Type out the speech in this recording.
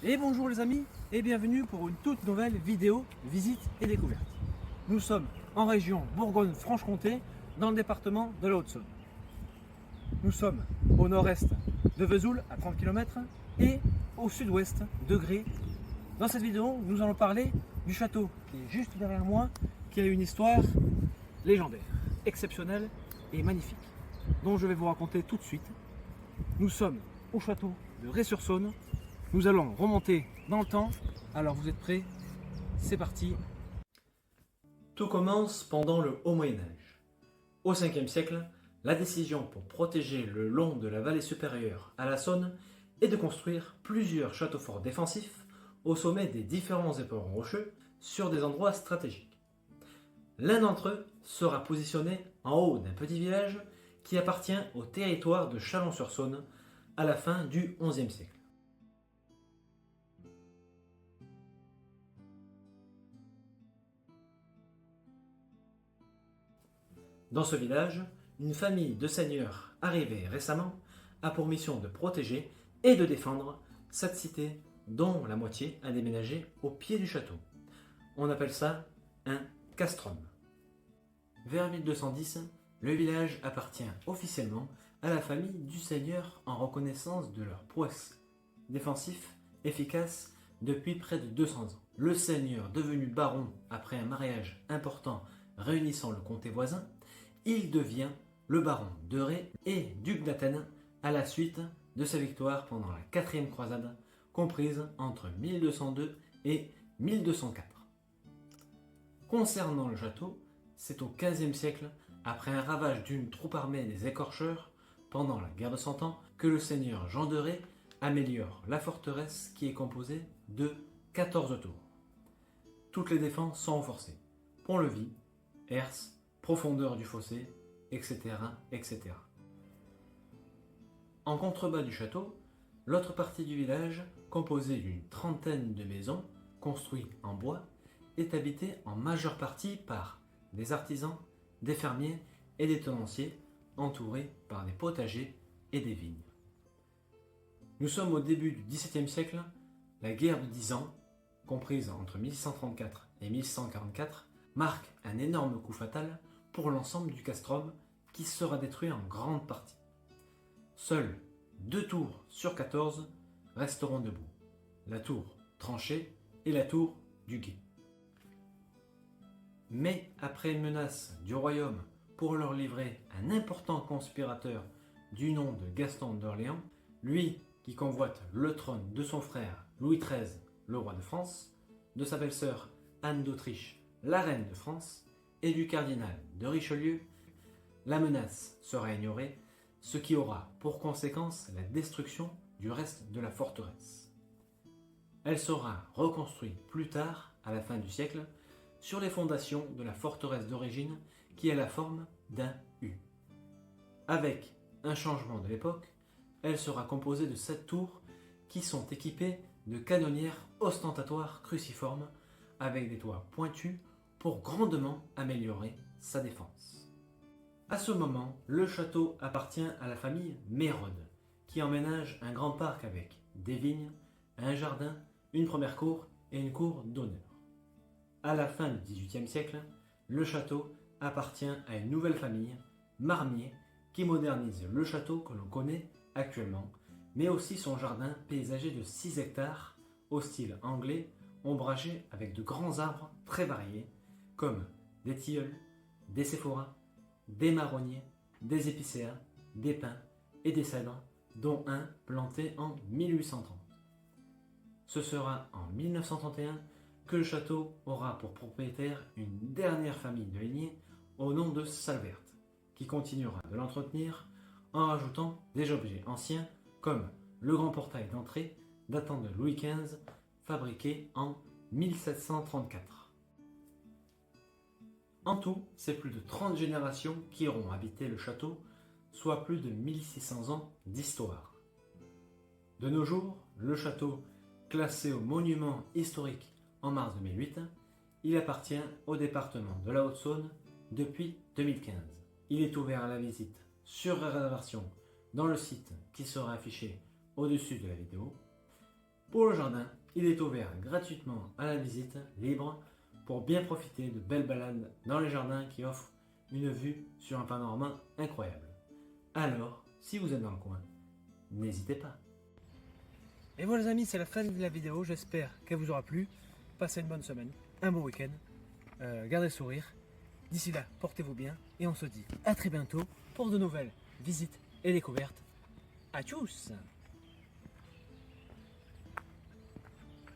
Et bonjour les amis, et bienvenue pour une toute nouvelle vidéo visite et découverte. Nous sommes en région Bourgogne-Franche-Comté, dans le département de la Haute-Saône. Nous sommes au nord-est de Vesoul, à 30 km, et au sud-ouest de Gré. Dans cette vidéo, nous allons parler du château qui est juste derrière moi, qui a une histoire légendaire, exceptionnelle et magnifique, dont je vais vous raconter tout de suite. Nous sommes au château de Ré-sur-Saône. Nous allons remonter dans le temps. Alors vous êtes prêts? C'est parti. Tout commence pendant le Haut Moyen-Âge. Au 5e siècle, la décision pour protéger le long de la vallée supérieure à la Saône est de construire plusieurs châteaux forts défensifs au sommet des différents éperons rocheux sur des endroits stratégiques. L'un d'entre eux sera positionné en haut d'un petit village qui appartient au territoire de Chalon-sur-Saône à la fin du XIe siècle. Dans ce village, une famille de seigneurs arrivés récemment a pour mission de protéger et de défendre cette cité dont la moitié a déménagé au pied du château. On appelle ça un castrum. Vers 1210, le village appartient officiellement à la famille du seigneur en reconnaissance de leur prouesse défensif efficace depuis près de 200 ans. Le seigneur devenu baron après un mariage important réunissant le comté voisin, il devient le baron de Ré et duc d'Athènes à la suite de sa victoire pendant la 4e croisade, comprise entre 1202 et 1204. Concernant le château, c'est au XVe siècle, après un ravage d'une troupe armée des écorcheurs pendant la guerre de Cent Ans, que le seigneur Jean de Ré améliore la forteresse qui est composée de 14 tours. Toutes les défenses sont renforcées. Pont-levis, herse, profondeur du fossé, etc., etc. En contrebas du château, l'autre partie du village, composée d'une trentaine de maisons construites en bois, est habitée en majeure partie par des artisans, des fermiers et des tenanciers, entourés par des potagers et des vignes. Nous sommes au début du XVIIe siècle. La guerre de 10 ans, comprise entre 1634 et 1644, marque un énorme coup fatal pour l'ensemble du castrum qui sera détruit en grande partie. Seules 2 tours sur 14 resteront debout, la tour tranchée et la tour du guet. Mais après une menace du royaume pour leur livrer un important conspirateur du nom de Gaston d'Orléans, lui qui convoite le trône de son frère Louis XIII, le roi de France, de sa belle-sœur Anne d'Autriche, la reine de France, et du cardinal de Richelieu, la menace sera ignorée, ce qui aura pour conséquence la destruction du reste de la forteresse. Elle sera reconstruite plus tard, à la fin du siècle, sur les fondations de la forteresse d'origine qui a la forme d'un U. Avec un changement de l'époque, elle sera composée de 7 tours qui sont équipées de canonnières ostentatoires cruciformes avec des toits pointus pour grandement améliorer sa défense. À ce moment, le château appartient à la famille Mérode, qui emménage un grand parc avec des vignes, un jardin, une première cour et une cour d'honneur. À la fin du XVIIIe siècle, le château appartient à une nouvelle famille, Marmier, qui modernise le château que l'on connaît actuellement, mais aussi son jardin paysager de 6 hectares au style anglais, ombragé avec de grands arbres très variés, comme des tilleuls, des séphoras, des marronniers, des épicéas, des pins et des cèdres, dont un planté en 1830. Ce sera en 1931 que le château aura pour propriétaire une dernière famille de lignée au nom de Salvert, qui continuera de l'entretenir en rajoutant des objets anciens comme le grand portail d'entrée datant de Louis XV, fabriqué en 1734. En tout, c'est plus de 30 générations qui auront habité le château, soit plus de 1600 ans d'histoire. De nos jours, le château, classé au monument historique en mars 2008, il appartient au département de la Haute-Saône depuis 2015. Il est ouvert à la visite sur réservation dans le site qui sera affiché au-dessus de la vidéo. Pour le jardin, il est ouvert gratuitement à la visite, libre, pour bien profiter de belles balades dans les jardins qui offrent une vue sur un panorama incroyable. Alors, si vous êtes dans le coin, n'hésitez pas. Et voilà les amis, c'est la fin de la vidéo, j'espère qu'elle vous aura plu. Passez une bonne semaine, un bon week-end, gardez le sourire. D'ici là, portez-vous bien et on se dit à très bientôt pour de nouvelles visites et découvertes. A tchuss!